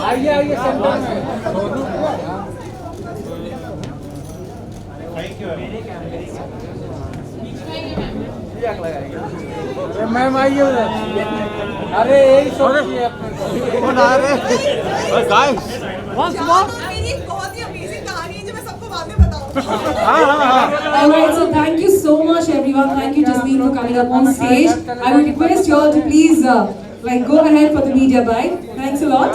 आइए आइए सेंटर में। मैम आइए उधर। अरे यही सोचिए अपने कौन आ रहे गाइस मेरी एक बहुत ही अमेजिंग कहानी है जो मैं सबको बाद में बताऊंगा। Alright, so thank you so much everyone. Thank you Jasleen for coming up on stage. I would request you all to please go ahead for the media bite. Thanks a lot.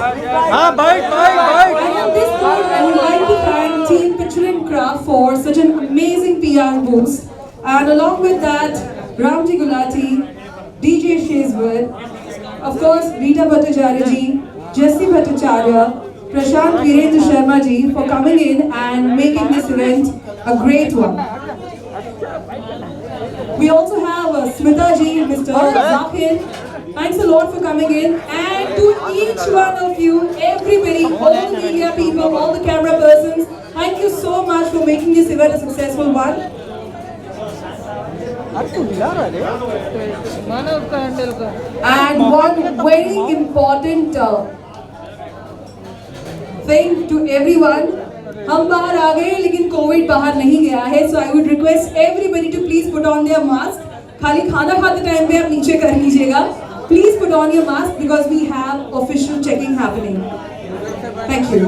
हाँ byte byte And on this note, I would like to thank Team Picture and Craft for such an amazing PR boost. And along with that, Ramji Gulati, DJ Shazwood, of course Rita Bhattacharya ji, Jesse Bhattacharya, Prashant Virendra Sharma ji for coming in and making this event a great one. We also have Smita ji, Mr. Zakir. Thanks a lot for coming in, and to each one of you, everybody, all the media people, all the camera persons, thank you so much for making this event a successful one. And one very important thing to everyone, हम बाहर आ गए लेकिन Covid बाहर नहीं गया है, so I would request everybody to please put on their mask. खाली खाना खाते टाइम पे आप नीचे कर लीजिएगा. Please put on your mask because we have official checking happening. Thank you.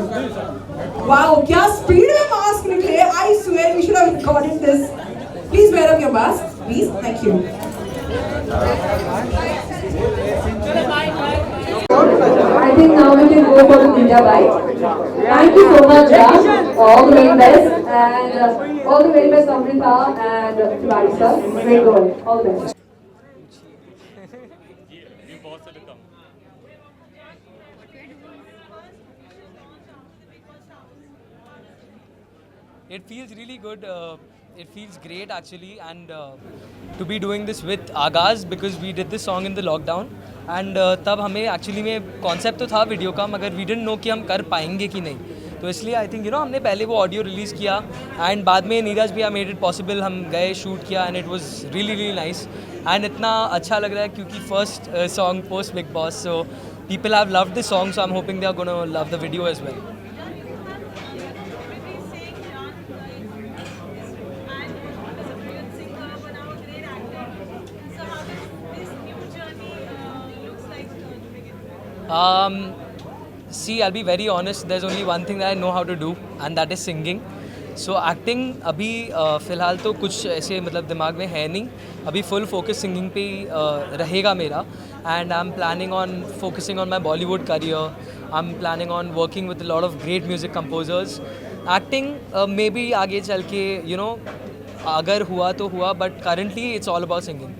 Wow, क्या speed में mask निकले! I swear we should have recorded this. Please wear up your mask, please. Thank you. I think now we can go for the media bite. Thank you so much, Ram. All the very best, and all the very best, Amrita and Tiwari sir. Great going. All the best. It feels really good. It feels great actually, and to be doing this with Agaz because we did this song in the lockdown, and तब हमें actually में concept तो था video का, मगर we didn't know कि हम कर पाएंगे कि नहीं, तो इसलिए आई थिंक हमने पहले वो ऑडियो रिलीज़ किया एंड बाद में नीरज भी मेड इट पॉसिबल, हम गए शूट किया and it was really really nice and इतना अच्छा लग रहा है क्योंकि first song post Bigg Boss, so people have loved this song, so I am hoping they are gonna love the video as well. See, I'll be very honest, there's only one thing that I know how to do and that is singing. So acting अभी फ़िलहाल तो कुछ ऐसे मतलब दिमाग में है नहीं, अभी फुल फोकस सिंगिंग पे ही रहेगा मेरा, and I am planning on focusing on my Bollywood career, I am planning on working with lot of great music composers. Acting may be आगे चल के अगर हुआ तो हुआ, but currently it's all about singing.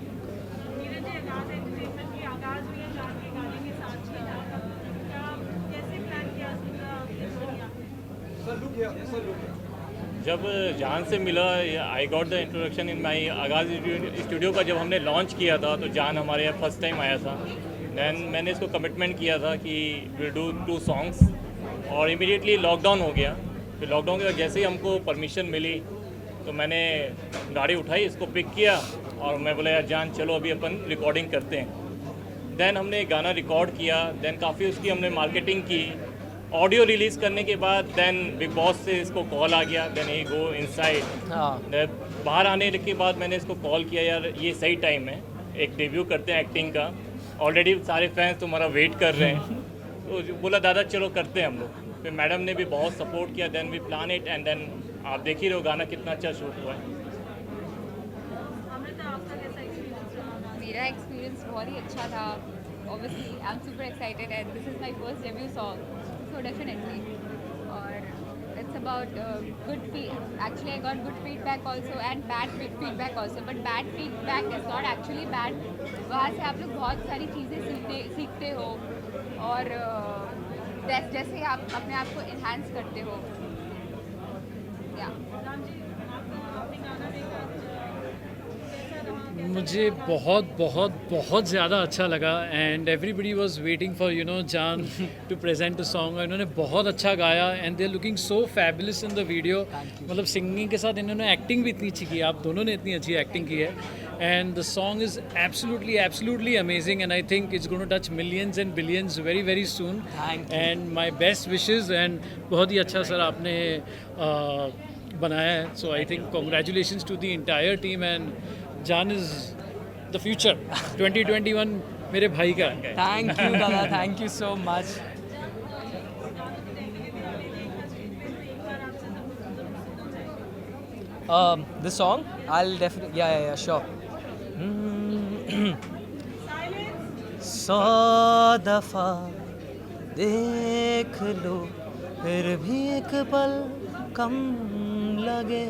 जब जान से मिला, I got the introduction in my Aagaz studio का जब हमने लॉन्च किया था तो जान हमारे यहाँ फर्स्ट टाइम आया था. दैन मैंने इसको कमिटमेंट किया था कि विल डू 2 सॉन्ग्स, और इमीडिएटली लॉकडाउन हो गया. फिर लॉकडाउन के बाद जैसे ही हमको परमिशन मिली तो मैंने गाड़ी उठाई, इसको पिक किया और मैं बोला यार जान चलो अभी अपन रिकॉर्डिंग करते हैं. दैन हमने गाना रिकॉर्ड किया, दैन काफ़ी उसकी हमने मार्केटिंग की. ऑडियो रिलीज़ करने के बाद दैन बिग बॉस से इसको कॉल आ गया, दैन ही गो इनसाइड. बाहर आने के बाद मैंने इसको कॉल किया, यार ये सही टाइम है, एक डेब्यू करते हैं एक्टिंग का, ऑलरेडी सारे फैंस तुम्हारा वेट कर रहे हैं. तो बोला दादा चलो करते हैं हम लोग. फिर मैडम ने भी बहुत सपोर्ट किया, then we plan it and then आप देख ही रहे हो गाना कितना अच्छा शूट हुआ है। मेरा एक्सपीरियंस बहुत ही अच्छा था। Obviously I am super excited and this is my first debut song, so definitely. और it's about good actually I got good feedback also and bad feedback also, but bad feedback is not actually bad. वहाँ से आप लोग बहुत सारी चीज़ें सीखते हो और जैसे आप अपने आप को इन्हांस करते हो। या मुझे बहुत बहुत बहुत ज़्यादा अच्छा लगा and everybody was waiting for Jaan to present a song. इन्होंने बहुत अच्छा गाया and they are looking so fabulous in the video. मतलब सिंगिंग के साथ इन्होंने एक्टिंग भी इतनी अच्छी की है, आप दोनों ने इतनी अच्छी एक्टिंग की है and the song is absolutely amazing and I think it's going to touch millions and billions very very soon and my best wishes. And बहुत ही अच्छा सर आपने बनाया है, so I think congratulations to the entire team and Jaan is the future 2021 मेरे भाई का है। थैंक यू दादा, thank you so much. The song I'll definitely yeah sure. 100 दफा देख लो फिर भी एक पल कम लगे,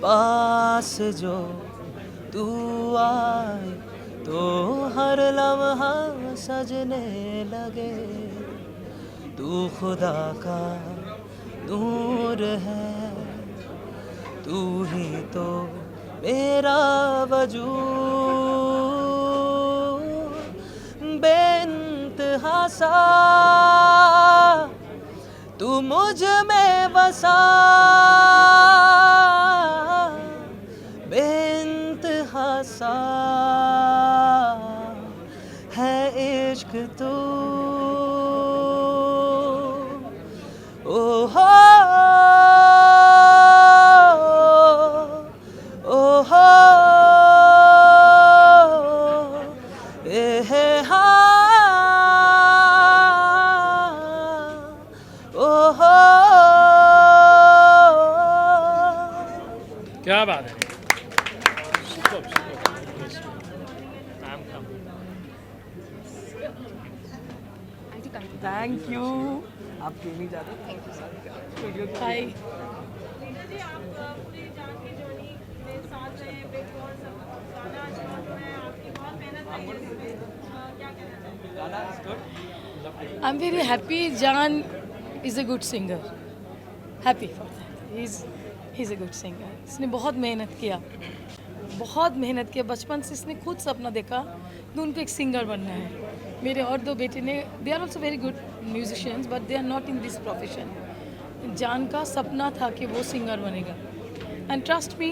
पास जो तू आए तो हर लम्हा सजने लगे। तू खुदा का नूर है, तू ही तो मेरा वजूद, बेइंतहा सा तू मुझ में बसा, बेइंतहा सा है इश्क तू। ओ हो ओ हो ए हे हा ओ हो। क्या बात है। Thank you. आप क्यों नहीं जाते? हाय, I'm very happy. Jan is a good singer. Happy for that. He's a good singer. इसने बहुत मेहनत किया, बचपन से इसने खुद सपना देखा कि उनको एक सिंगर बनना है। मेरे और दो बेटे ने, they are also very good musicians but they are not in this profession. Jaan का सपना था कि वो सिंगर बनेगा एंड ट्रस्ट मी,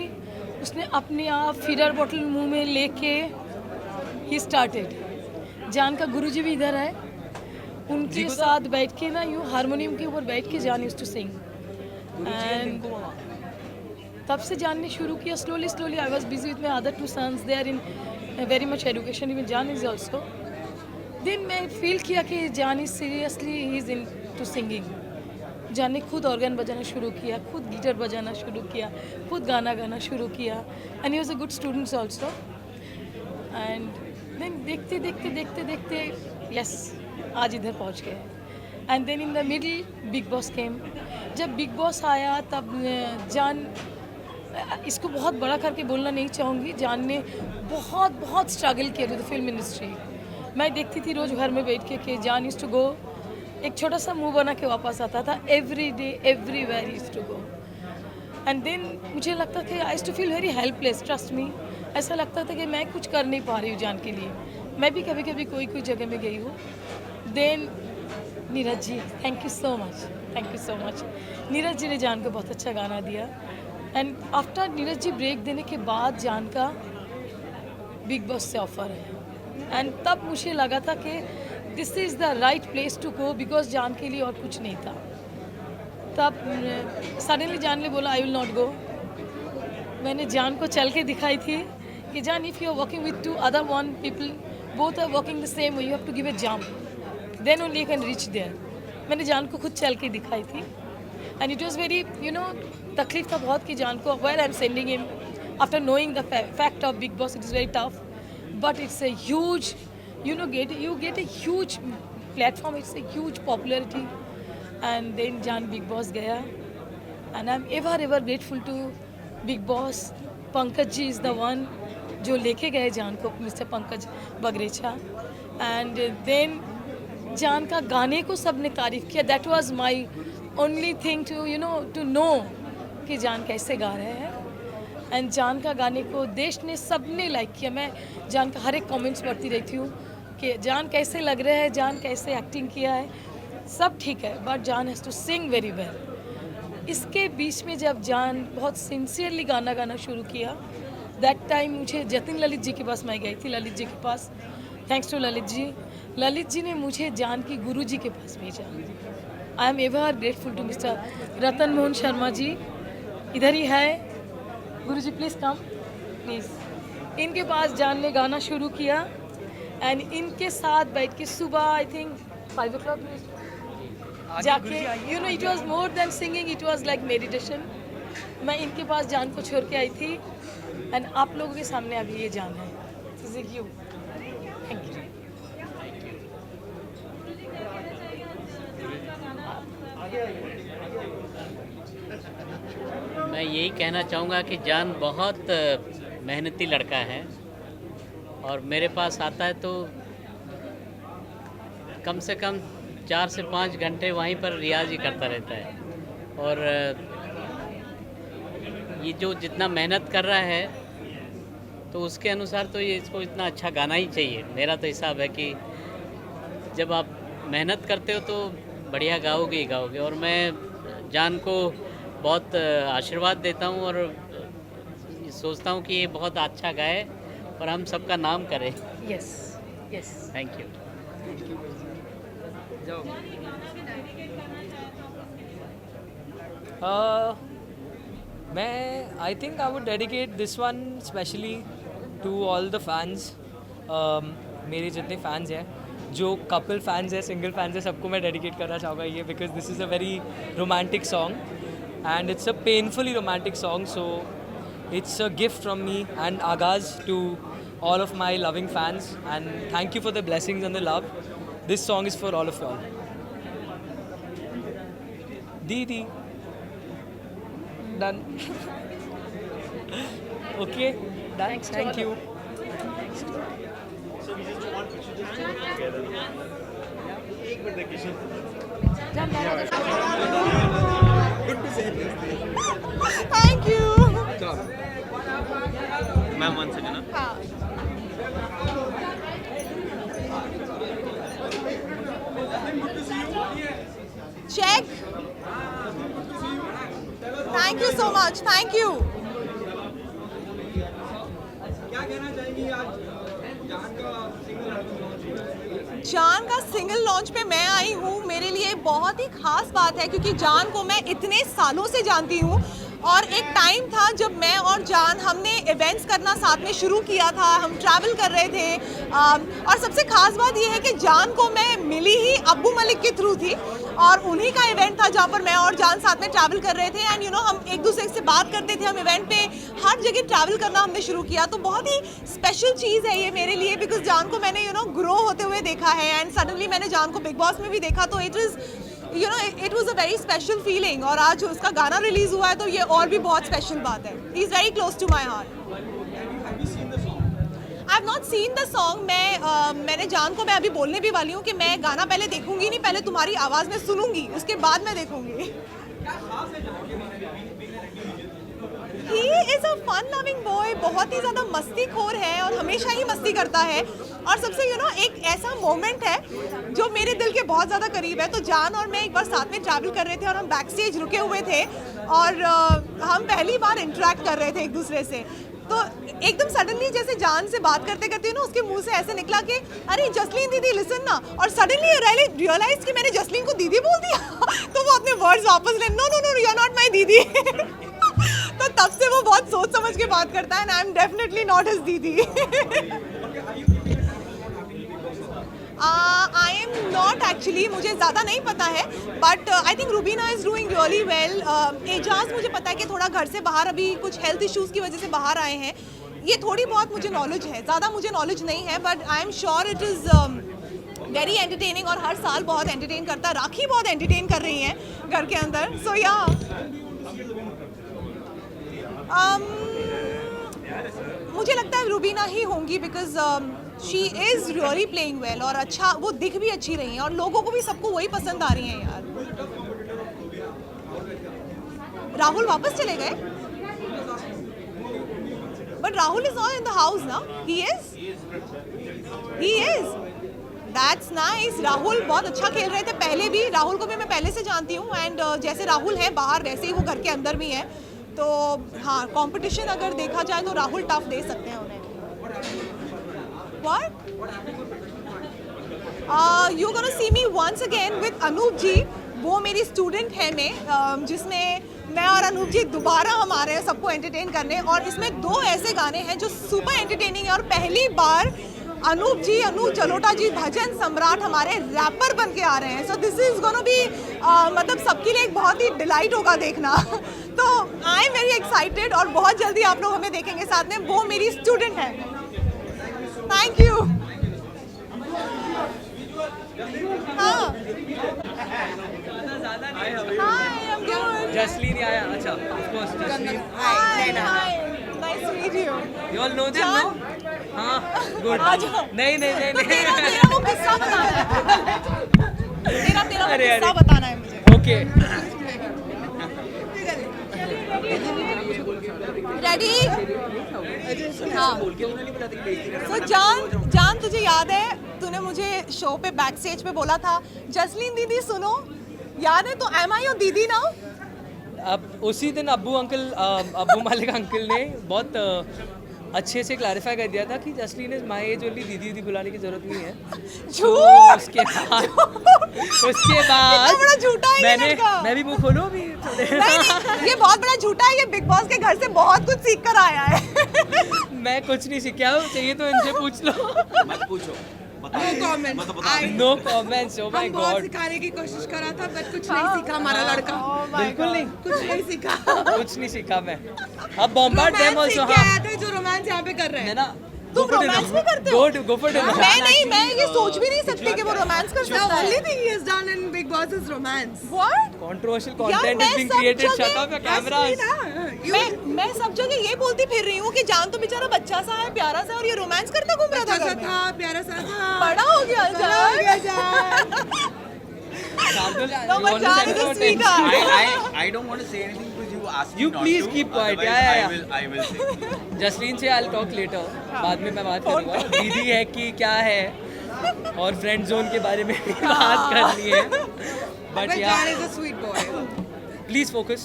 उसने अपने आप फीडर बॉटल मुंह में लेके ही स्टार्टेड। जान का गुरुजी भी इधर है, उनके साथ बैठ के ना यूँ हारमोनियम के ऊपर बैठ के जान यूज्ड टू सिंग एंड तब से जान ने शुरू किया। Slowly I was busy with my other two sons, they are in very much education, even Jaan is also. Then मैं फील किया कि Jaan is seriously he is into singing. Jaan ने खुद ऑर्गन बजाना शुरू किया, खुद गिटार बजाना शुरू किया, खुद गाना गाना शुरू किया and he was a good student also. And then देखते यस आज इधर पहुंच गए। And then in the middle Bigg Boss came. जब बिग बॉस आया तब जान, इसको बहुत बड़ा करके बोलना नहीं चाहूँगी, जान ने बहुत स्ट्रगल किया टू द फिल्म इंडस्ट्री। मैं देखती थी रोज़ घर में बैठ के कि जान यूज्ड टू गो, एक छोटा सा मुंह बना के वापस आता था, every day everywhere used to go. And then मुझे लगता था कि I used to feel very helpless, trust me. ऐसा लगता था कि मैं कुछ कर नहीं पा रही हूँ जान के लिए। मैं भी कभी कभी कोई जगह में गई हूँ। Then Neeraj ji, thank you so much. Neeraj ji ने जान को बहुत अच्छा गाना दिया and after Neeraj ji break देने के बाद जान का बिग बॉस से ऑफर है एंड तब मुझे लगा था कि this is the right place to go because Jaan के लिए और कुछ नहीं था। तब सडनली जान ने बोला आई विल नॉट गो। मैंने जान को चल के दिखाई थी कि Jaan, if you are working with two other one people, both are working the same way, you have to give a jump, then only you can reach there. मैंने जान को खुद चल के दिखाई थी एंड इट वॉज वेरी तकलीफ था बहुत कि जान को where I am sending him after knowing the fact of Bigg Boss it is very tough but it's a huge you get a huge platform, it's a huge popularity and then Jaan Big Boss gaya and I'm ever grateful to Big Boss. Pankaj ji is the one जो लेके गए जान को, mister Pankaj Bagrecha and then Jaan का गाने को सबने तारीफ किया. That was my only thing to know कि जान कैसे गा रहे हैं एंड जान का गाने को देश ने सबने लाइक किया. मैं जान का हर एक कमेंट्स पढ़ती रहती हूँ कि जान कैसे लग रहा है, जान कैसे एक्टिंग किया है, सब ठीक है but Jaan has to sing very well. इसके बीच में जब जान बहुत सिंसियरली गाना गाना शुरू किया दैट टाइम मुझे जतिन ललित जी के पास मैं गई थी, ललित जी के पास. Thanks to Lalit ji. ललित जी ने मुझे जान की गुरु जी के पास भेजा. I am ever grateful to mister Ratan Mohan Sharma ji. इधर ही है गुरु जी, प्लीज़ कम प्लीज़. इनके पास जान ने गाना शुरू किया एंड इनके साथ बैठ के सुबह आई थिंक 5 o'clock जाके it was more than singing, it was like meditation. मैं इनके पास जान को छोड़ के आई थी एंड आप लोगों के सामने अभी ये जान है. Thank you. मैं यही कहना चाहूँगा कि जान बहुत मेहनती लड़का है और मेरे पास आता है तो कम से कम 4 से 5 घंटे वहीं पर रियाज ही करता रहता है. और ये जो जितना मेहनत कर रहा है तो उसके अनुसार तो ये इसको इतना अच्छा गाना ही चाहिए. मेरा तो हिसाब है कि जब आप मेहनत करते हो तो बढ़िया गाओगे ही गाओगे. और मैं जान को बहुत आशीर्वाद देता हूँ और सोचता हूँ कि ये बहुत अच्छा गाए और हम सबका नाम करें. Yes yes. Thank you. मैं I think I would dedicate this one specially to all the fans. मेरे जितने फैंस हैं, जो कपल फैंस हैं, सिंगल फैंस हैं, सबको मैं डेडिकेट करना चाहूँगा ये, because this is a very romantic song and it's a painfully romantic song, so it's a gift from me and Agaz to all of my loving fans, and thank you for the blessings and the love. This song is for all of y'all. Didi. Done. Okay, done. Thank you. Thank you. Ma'am 1 second. हाँ. Check. Thank you so much. Thank you. क्या कहना चाहेंगी आज जान का single launch पे मैं आई हूँ. मेरे लिए बहुत ही खास बात है क्योंकि जान को मैं इतने सालों से जानती हूँ और एक टाइम था जब मैं और जान हमने इवेंट्स करना साथ में शुरू किया था. हम ट्रैवल कर रहे थे और सबसे खास बात यह है कि जान को मैं मिली ही अब्बू मलिक के थ्रू थी और उन्हीं का इवेंट था जहाँ पर मैं और जान साथ में ट्रैवल कर रहे थे. एंड हम एक दूसरे से बात करते थे. हम इवेंट पे हर जगह ट्रैवल करना हमने शुरू किया. तो बहुत ही स्पेशल चीज़ है ये मेरे लिए, बिकॉज जान को मैंने ग्रो होते हुए देखा है एंड सडनली मैंने जान को बिग बॉस में भी देखा. तो it was a very special feeling. और आज उसका गाना रिलीज हुआ है तो ये और भी बहुत स्पेशल बात है. He is very close to my heart. I have not seen the song. मैंने जान को मैं अभी बोलने भी वाली हूँ कि मैं गाना पहले देखूंगी नहीं, पहले तुम्हारी आवाज़ में सुनूंगी, उसके बाद मैं देखूंगी. He is a fun loving boy. बहुत ही ज़्यादा मस्तीखोर है और हमेशा ही मस्ती करता है. और सबसे एक ऐसा मोमेंट है जो मेरे दिल के बहुत ज़्यादा करीब है. तो जान और मैं एक बार साथ में ट्रैवल कर रहे थे और हम बैक स्टेज रुके हुए थे और हम पहली बार इंटरेक्ट कर रहे थे एक दूसरे से. तो एकदम सडनली जैसे जान से बात करते करते उसके मुंह से ऐसे निकला कि अरे जसलीन दीदी लिसन ना. और सडनली रियलाइज कि मैंने जसलीन को दीदी बोल दिया. तो वो अपने वर्ड्स वापस ले, no no no you are not my didi. तो तब से वो बहुत सोच समझ के बात करता है and I am definitely not his दीदी. आई एम नॉट एक्चुअली, मुझे ज़्यादा नहीं पता है, but I think Rubina is doing really well. Eijaz मुझे पता है कि थोड़ा घर से बाहर अभी कुछ हेल्थ इश्यूज़ की वजह से बाहर आए हैं. ये थोड़ी बहुत मुझे नॉलेज है, ज़्यादा मुझे नॉलेज नहीं है, but I am sure it is very entertaining और हर साल बहुत एंटरटेन करता है. राखी बहुत एंटरटेन कर रही हैं घर के अंदर. सो या मुझे लगता है रुबीना ही होंगी, because she is really playing well और अच्छा वो दिख भी अच्छी रही हैं और लोगों को भी सबको वही पसंद आ रही हैं यार. राहुल वापस चले गए, but Rahul is not in the house ना. He is that's nice. Rahul बहुत अच्छा खेल रहे थे पहले भी. राहुल को भी मैं पहले से जानती हूँ एंड जैसे राहुल है बाहर वैसे ही वो घर के अंदर भी है. तो हाँ, कंपटीशन अगर देखा जाए तो राहुल टफ दे सकते हैं उन्हें. What? You're gonna see me once again with Anoop जी. वो मेरी स्टूडेंट है जिसमें मैं और अनूप जी दोबारा हम आ रहे हैं सबको एंटरटेन करने. और इसमें 2 ऐसे गाने हैं जो सुपर एंटरटेनिंग है और पहली बार अनूप जलोटा जी भजन सम्राट हमारे रैपर बन के आ रहे हैं. So this is gonna be मतलब सबके लिए एक बहुत ही डिलाइट होगा देखना. तो आई एम वेरी एक्साइटेड और बहुत जल्दी आप लोग हमें देखेंगे साथ में. वो मेरी स्टूडेंट है. Thank you. Hi, I am good. Jasleen आया. अच्छा, of course Jasleen. Hi, nice to meet you. You all know them no? हाँ, गुड. नहीं. तेरा वो किस्सा बताना है. तेरा वो अरे, किस्सा बताना है मुझे. ओके. रेडी? हाँ. So, जान तुझे याद है तूने मुझे शो पे बैक स्टेज पे बोला था जसलीन दीदी सुनो, याद है? तो एम आई योर दीदी नाउ? अब उसी दिन अब्बू मालिक अंकल ने बहुत अच्छे से क्लैरिफाई कर दिया था कि Jasleen is my age only. दीदी बुलाने की जरूरत नहीं है. झूठ. उसके बाद बड़ा झूठा है ये लड़का. मैं भी मुंह खोलूं अभी? नहीं, ये बहुत बड़ा झूठा है. ये बिग बॉस के घर से बहुत कुछ सीख कर आया है. मैं कुछ नहीं सीखा हूँ. चाहिए तो इनसे पूछ लो. मत पूछो. No comments. Oh my God. सिखाने की कोशिश करा था बट कुछ नहीं सीखा हमारा लड़का. बिल्कुल नहीं. कुछ नहीं सीखा. कुछ नहीं सीखा मैं. अब बॉम्बार्ड देम आल्सो. हाँ, जो रोमांस यहाँ पे कर रहे है हैं ना. तुम रोमांस भी करते हो? Go for dinner. मैं ये सोच भी नहीं सकती कि वो रोमांस कर सकता है. only thing he has done in Big Boss is romance. What? Controversial content is being created. Shut up your cameras. मैं सब जगह ये बोलती फिर रही हूँ कि जान तो बेचारा बच्चा सा है, प्यारा सा, और ये रोमांस करता घूम रहा था घर में. प्यारा सा था. बड़ा हो गया जान. No, but Jan is a sweetheart. I don't want to say anything because you asked me You not please to. keep quiet. Otherwise, Yeah. I will say. Jasleen से I'll talk later. बाद में मैं बात करूँगा. दीदी है कि क्या है और फ्रेंड जोन के बारे में भी बात करनी है. But yeah. Jan is a sweet boy. Please focus.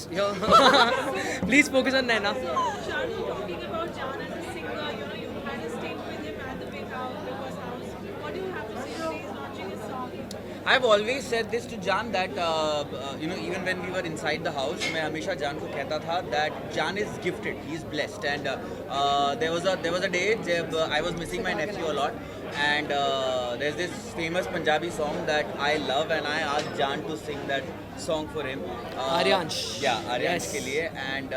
Please focus on Naina. I've always said this to Jan that even when we were inside the house, मैं हमेशा Jan को कहता था that Jan is gifted, he is blessed, and there was a day जब I was missing my nephew a lot, and there's this famous Punjabi song that I love, and I asked Jan to sing that song for him. Aryansh. Yeah, Aryansh के लिए, and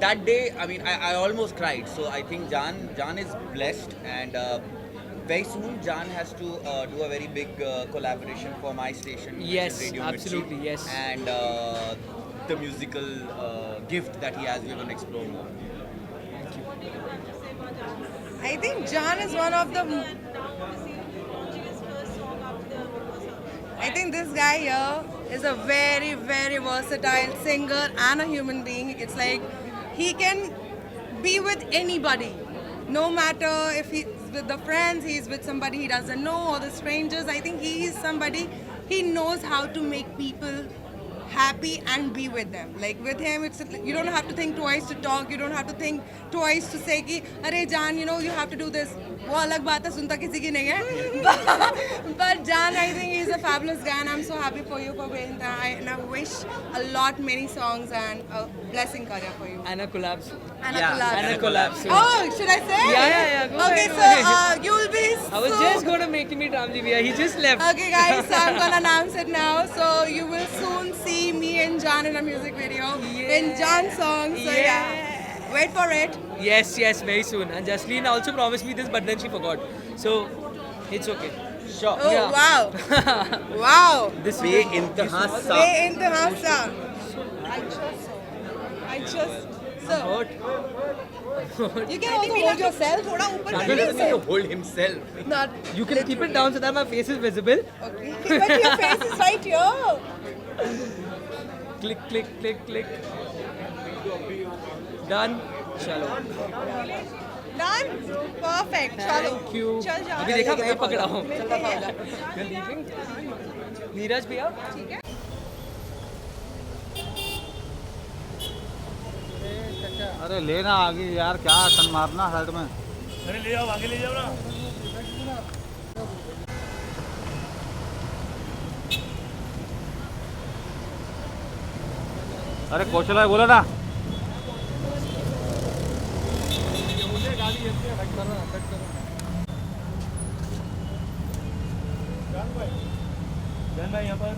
that day, I mean, I almost cried. So I think Jan is blessed, and very soon Jan has to do a very big collaboration for my station. Yes, Radio absolutely, Mirchi. yes. And the musical gift that he has, we're going to explore more. I think Jan is one of the. I think this guy here is a very, very versatile singer and a human being. It's like he can be with anybody. No matter if he's with the friends, he's with somebody he doesn't know, or the strangers. I think he is somebody, he knows how to make people happy and be with them. Like with him, it's you don't have to think twice to talk. You don't have to think twice to say कि अरे जान, you know, you have to do this. वो अलग बात है, सुनता किसी की नहीं है. But Jan, I think he's a fabulous guy, and I'm so happy for you for being there. And I wish a lot many songs and a blessing career for you. And a collab. And a collab. And a collab. Oh, should I say? Yeah. Go Okay, ahead. so you will be. I was just going to make him meet Ramji Bhaiya. He just left. Okay, guys, so I'm gonna announce it now. So you will soon see me and Jan in a music video in Jan's song. So yeah, wait for it. Yes, very soon. And Jasleen also promised me this, but then she forgot. So it's okay. Sure. Oh Yeah. wow, wow. This Be-intaha sa. Be-intaha sa. I just. So hurt. you can also hold yourself. थोड़ा ऊपर He कर doesn't need लीजिए. to hold himself. Not. You can keep it down so that my face is visible. Okay. But your face is right here. Click. Done. Chalo. Done? Perfect. चलो. Thank you. चल जा. अभी देखा मैं पकड़ा हूँ. मिलते हैं. You're leaving? नीरज भैया. ठीक है. अरे लेना आगे यार, क्या टन मारना साइड में. अरे ले जाओ, आगे ले जाओ ना. अरे कौशल बोला ना. जान भाई यहाँ पर.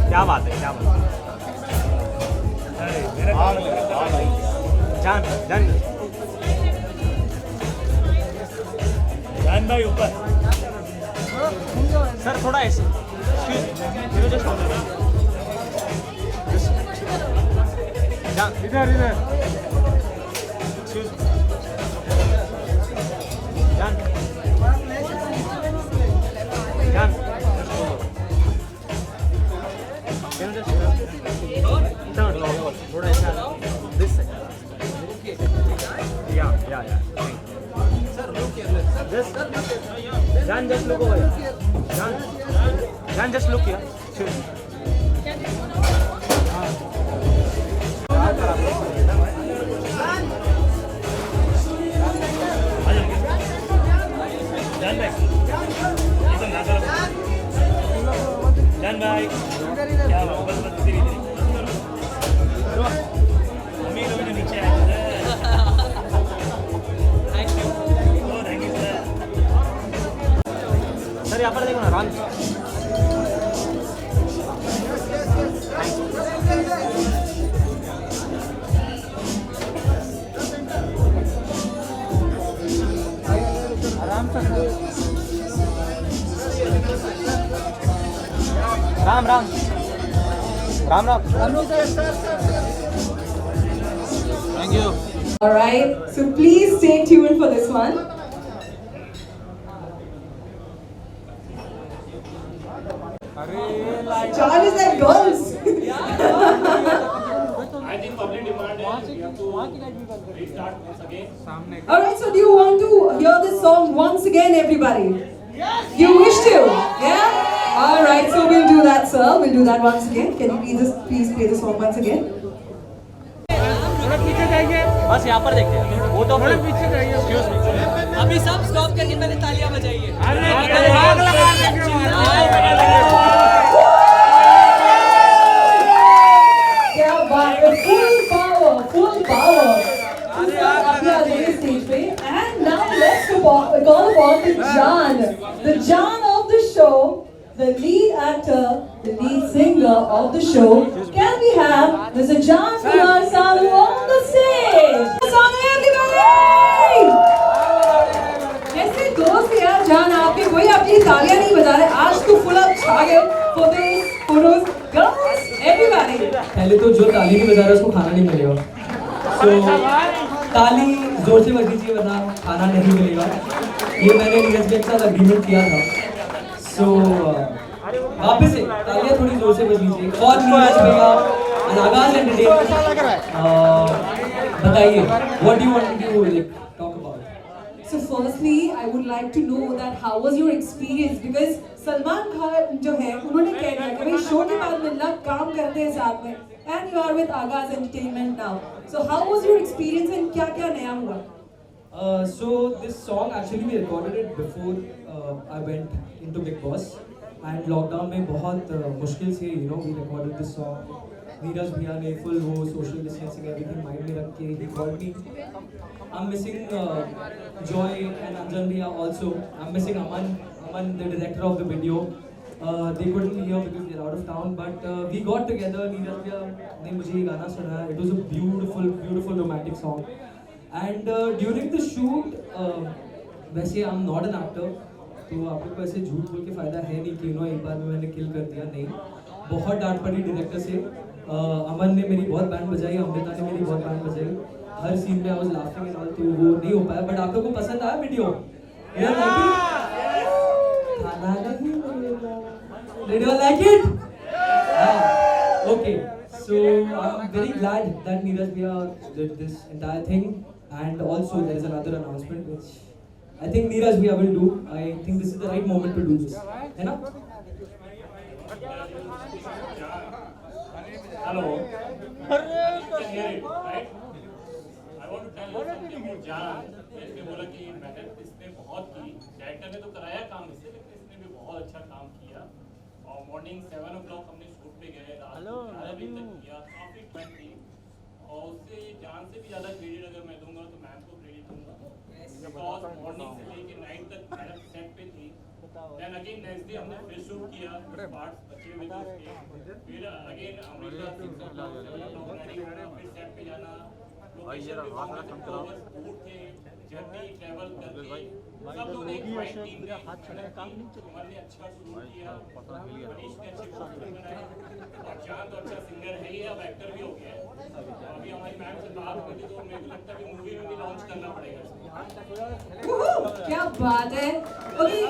क्या बात है. जान जान भाई ऊपर. सर थोड़ा ऐसे. इधर थोड़ा ऐसा. दिस या Jan, just look over here. Jan, just look here. जान भाई क्या बस धीरे मम्मी लोग नीचे आए. Thank you. Thank you sir. Sir यहाँ पर देखो ना. राम आराम से. Ram. Thank you. All right, so please stay tuned for this one. Charge is like girls. I think public demand है. We have to restart once again. All right, so do you want to hear this song once again, everybody? Yes. You wish to? Yeah. All right, so we'll do that, sir. We'll do that once again. Can you please play the song once again? थोड़ा पीछे जाइए. बस यहाँ पर देखते हैं. वो तो थोड़ा पीछे जाइए. अभी सब स्टॉप करके पहले तालियां बजाइए. क्या बात है. Full power. अभी आ जाइए स्टेज पे. And now let's call upon the Jan of the show, the lead actor, the lead singer of the show. Can we have Mr. Jan Kumar Sanu on the stage? Sanu, everybody! Finally तालियां नहीं बजा रहे, आज तो full up छा गए for this photos girls everybody. पहले तो जो ताली नहीं बजा रहा उसको खाना नहीं मिलेगा, सो ताली जोर से बजनी चाहिए वरना खाना नहीं मिलेगा। ये मैंने नीरज के साथ अग्रीमेंट किया था, सो वापस से तालियां थोड़ी जोर से बजनी चाहिए और नीरज भैया and आगाज एंटरटेनमेंट। बताइए what do you want to do, like talk about. So firstly, I would like to know that how was your experience, because Salman Khan जो है उन्होंने कह दिया कि भाई शो के बाद मिलना, काम करते हैं साथ में, and you are with Agaz Entertainment now. So how was your experience and क्या क्या नया हुआ? So this song actually we recorded it before I went into Big Boss, and lockdown में बहुत मुश्किल से we recorded this song. Neeraj भैया ने full वो social distancing everything mind में रख के he called me. I'm missing Joy and Anjan Bhaiya also. I'm missing Aman, the director of the video. They couldn't be here because they're out of town, but we got together. Neeraj Bhaiya ने मुझे ये गाना सुनाया. It was a beautiful romantic song. And during the shoot, वैसे I'm not an actor, तो आप लोग को ऐसे झूठ बोल के फायदा है नहीं कि एक बार में मैंने किल कर दिया, नहीं। बहुत डांट पड़ी डायरेक्टर से। अमन ने मेरी बहुत बैंड बजाई, अमृता ने मेरी बहुत बैंड बजाई। हर सीन में I was laughing and all, तो वो नहीं हो पाया, बट आप लोगों को पसंद आया video? Did you like it? Okay, so I'm very glad that Neeraj Bhaiya did this entire thing, and also there is another announcement which I think Neeraj Bhaiya will do. I think this is the right moment to do this, है ना? Hello. Right? I want to tell you something about Jaan. इसने बोला कि मेहनत इसने बहुत की, director ने तो कराया काम इससे, लेकिन इसने भी बहुत अच्छा काम किया। और मॉर्निंग 7 o'clock हमने शूट पे गए, रात 11 बजे तक किया, काफी फन थी। और उससे जान से भी ज़्यादा क्रेडिट अगर मैं दूंगा तो मैम को क्रेडिट दूंगा, बिकॉज मॉर्निंग से लेके नाइट तक मैडम सेट पे थी। देन अगेन नेक्स्ट डे हमने फिर शूट किया, पार्ट्स बचे हुए थे उसके, फिर अगेन अमृता फिर सेट पे जाना, लोकेशन पे दूर थे, जर्नी ट्रैवल करके सब लोग एक फाइट टीम ने हमने अच्छा शुरू किया, मनीष ने अच्छे पोस्टर बनाए, और जान तो अच्छा सिंगर है ही, अब एक्टर भी हो गया है। अभी हमारी मैम से बात हुई थी तो मेरे को लगता है कि मूवी में भी लॉन्च करना पड़ेगा। क्या बात है। ओके,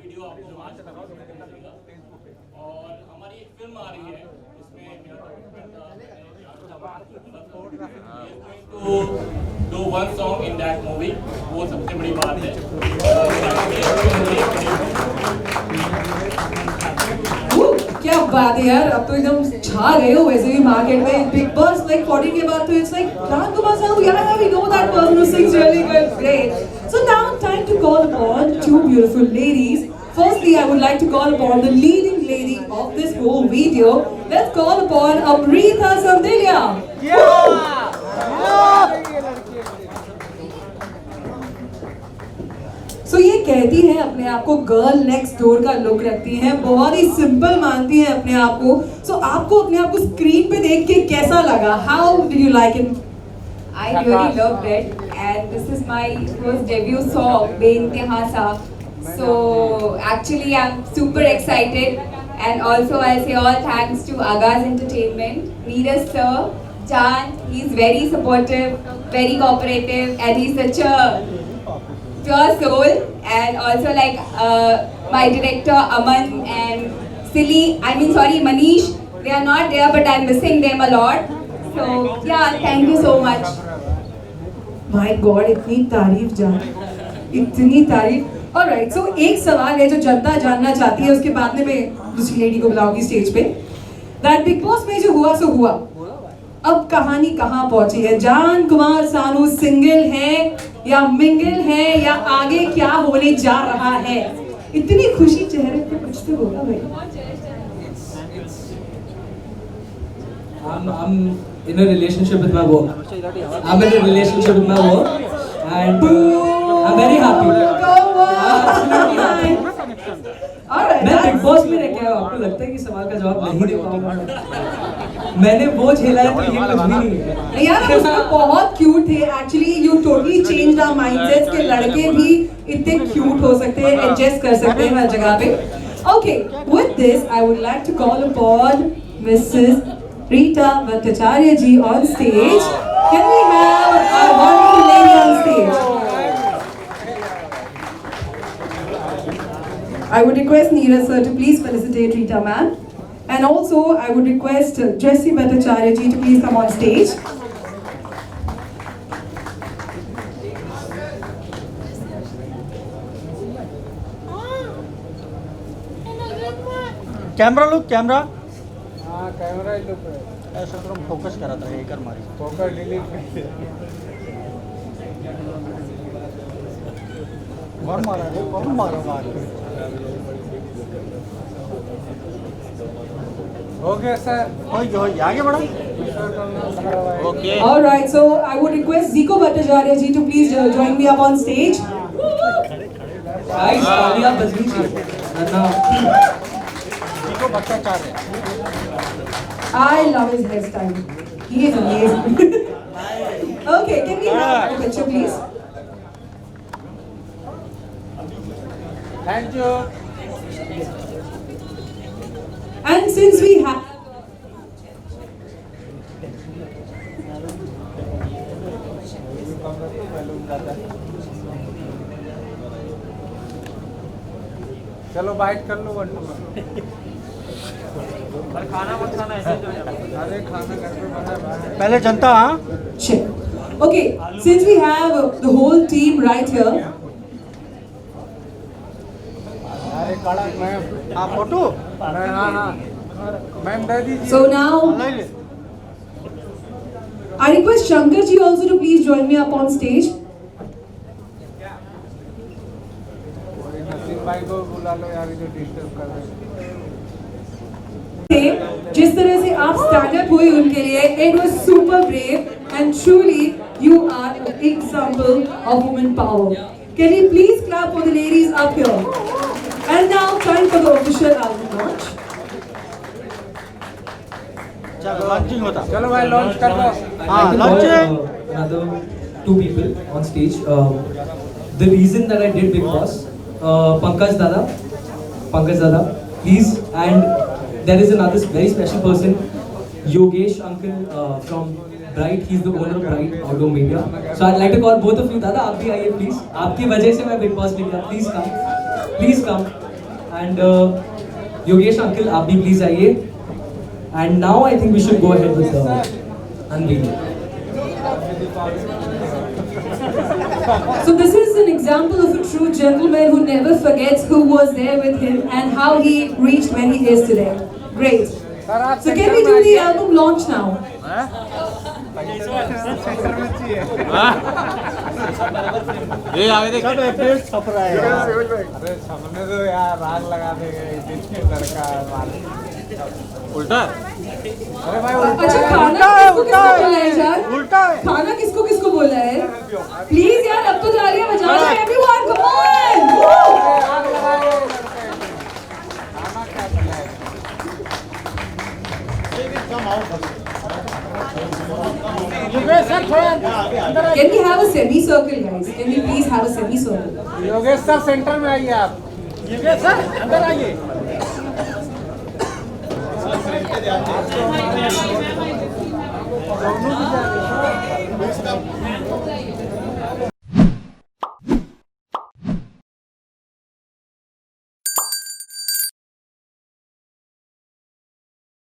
वीडियो आपको मार्च में मिलेगा, और हमारी एक फिल्म आ रही है, इसमें तो do one song in that movie, वो सबसे बड़ी बात है। क्या बात है यार, अब तो एकदम छा गए हो वैसे भी मार्केट में। बिग बॉस लाइक 40 के बाद तो it's like Rajkumar Sahu, yeah, we know that person who sings really good, great. So now time to call upon two beautiful ladies. Firstly, I would like to call upon the leading lady of this whole video. Let's call upon Amrita Sandilya. So ये कहती है अपने आप को girl next door का look रखती हैं, बहुत ही सिंपल मानती हैं अपने आप को। So आपको अपने आप को स्क्रीन पे देख के कैसा लगा? How did you like it? I really loved it, and this is my first debut song, Beintehaasa. So actually, I'm super excited, and also I say all thanks to Agaz Entertainment, Neeraj sir, Jaan. He's very supportive, very cooperative, and he's such a pure soul. And also like my director Aman and Manish. They are not there, but I'm missing them a lot. So yeah, thank you so much. My God, इतनी तारीफ जान, इतनी तारीफ। Alright, so एक सवाल है जो जनता जानना चाहती है, उसके बाद में मैं दूसरी लेडी को बुलाऊंगी स्टेज पे। That बिग बॉस में जो हुआ सो हुआ, अब कहानी कहाँ पहुंची है? जान कुमार सानू सिंगल है या मिंगल है, या आगे क्या होने जा रहा है? इतनी खुशी चेहरे पे, कुछ तो होगा भाई। I'm in a relationship with my work. I'm in a relationship with my work, and I'm very happy. Alright, मैं बिग फर्स्ट में क्या आपको लगता है कि सवाल का जवाब नहीं दे पाऊंगा? मैंने वो झेला है तो ये कुछ भी नहीं है यार। उसमें बहुत क्यूट थे actually. You totally changed our mindsets के लड़के भी इतने क्यूट हो सकते हैं, एडजस्ट कर सकते हैं हर जगह पे। Okay, with this I would like to call upon Mrs Rita Bhattacharya ji on stage. Can we have our wonderful lady on stage? I would request Neeraj sir to please felicitate Rita ma'am. And also I would request Jessie Bhattacharya ji to please come on stage. Camera look, camera. हाँ, camera ही look है। ऐसा तो focus करा था, एक मारी focus delete कौन मारा है? कौन मारा ओके सर, हो आगे बढ़ा। Okay, all right, so I would request Zico Bhattacharya ji to please join me up on stage. Guys, तालियां बजनी चाहिए। Zico Bhattacharya, I love his hairstyle. He is amazing. Okay, can we have a picture, please? Thank you. And since we have चलो bite कर लो one खाना मत खाना ऐसे। अरे खाना घर पे बना है। पहले जनता। हाँ, okay, since we have the whole team right here. अरे कड़ा मैम, हाँ फोटो। हाँ मैम दे दीजिए। So now I request Shankar ji also to please join me up on stage. Naseem भाई को बुला लो यार, जो डिस्टर्ब कर रहे हैं। जिस तरह से आप स्टैंड अप हुए उनके लिए, it was super brave and truly you are an example of women power. Can you please clap for the ladies up here? And now time for the official album launch. चलो launching होता। चलो भाई launch कर दो। हाँ, Launching. Another two people on stage. The reason that I did Big Boss, Pankaj Dada, please. And there is another very special person, Yogesh uncle from Bright. He's the owner of Bright Outdoor Media. So I'd like to call both of you. Dada, आप भी आइए please. आपकी वजह से मैं Big Boss लिख गया. Please come. And Yogesh uncle, आप भी please आइए. And now I think we should go ahead with the unveiling. So this is an example of a true gentleman who never forgets who was there with him and how he reached where he is today. Great. So can we do the album launch now? ये आगे देख। सब update छप रहा है यार। अरे छपने दो यार, राग लगा देंगे। जिसके लड़का उल्टा। अरे भाई अच्छा, खाना किसको बोला है यार? उल्टा है। खाना किसको बोला है? प्लीज यार, अब तो तालियां बजा दो everyone, come on. Can we have a semi-circle, guys? Can we please have a semi-circle? Yogesh sir centre में आइए आप। योगेश सर अंदर आइए। दोनों